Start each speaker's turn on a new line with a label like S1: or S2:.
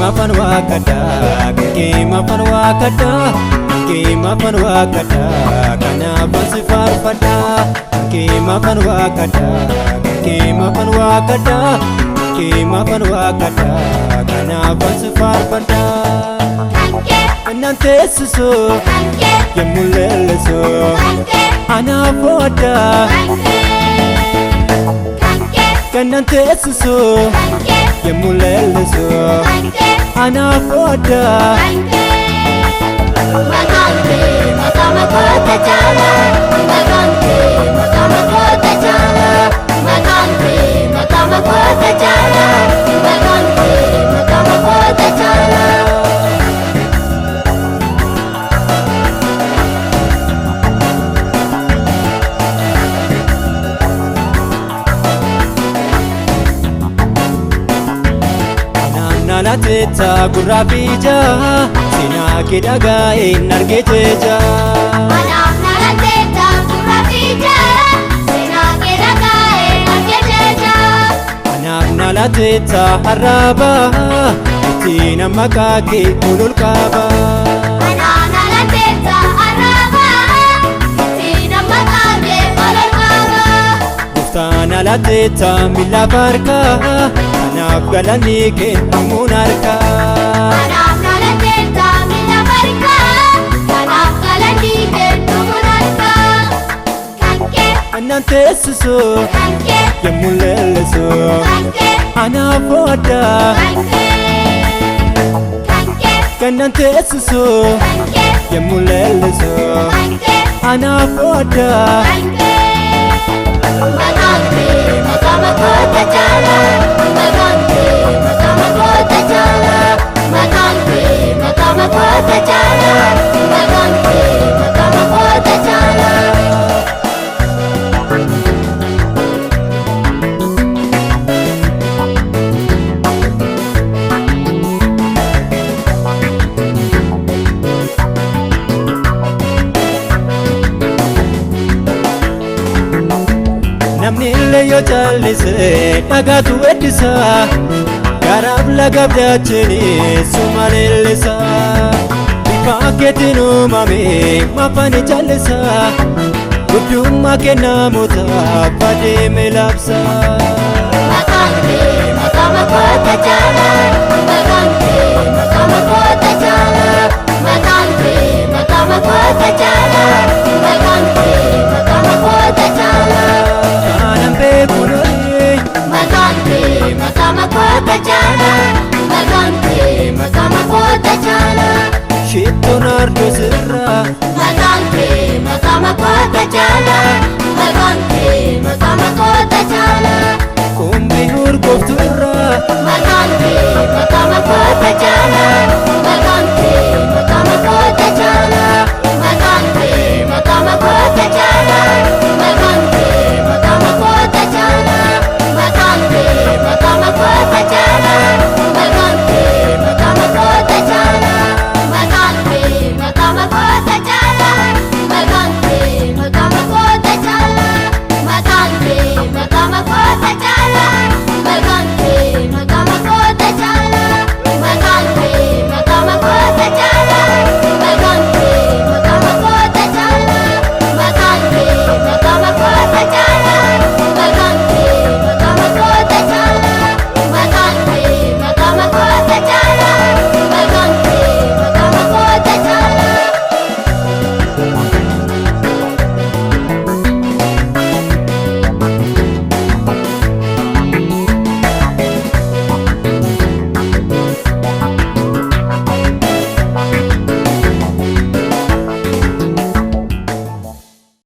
S1: mafan wakada, ke mafan wakada, ke mafan wakada, kana basi farfada, ke mafan wakada, ke mafan wakada, ke mafan wakada, kana basi farfada. Nante susu, yemulele so, ana foda. Nante susu, yemulele so, ana foda.
S2: Magante, magama kota jala. Magante, magama kota jala. Magante, magama kota jala. Magante, magama kota jala.
S1: Nalateta gurabija, sina kidaga inargeteja.
S2: Nalateta gurabija, sina kidaga inargeteja.
S1: Nalateta haraba, tina makaki ululkaba.
S2: Nalateta haraba, tina makaki ululkaba.
S1: Nalateta milabarka. Galani ke munarka
S2: Anaf nalateta milabarka Anaf galani ke munarka Kanke
S1: Anante susu
S2: Kanke
S1: Yemulele so
S2: Kanke
S1: Anafoda
S2: Kanke Kanke
S1: Kanante susu
S2: Kanke
S1: Yemulele so
S2: Kanke
S1: Anafoda
S2: Kanke Magante magama kota jala Magante magama kota jala Magante magama kota jala Magante magama kota jala
S1: Namni yo jalise dhagatu weddisa Garab lagabdachini sumalelisa Bifa keetiin uumame mafani jalisa Guddummaa kennamoota badeeme labsa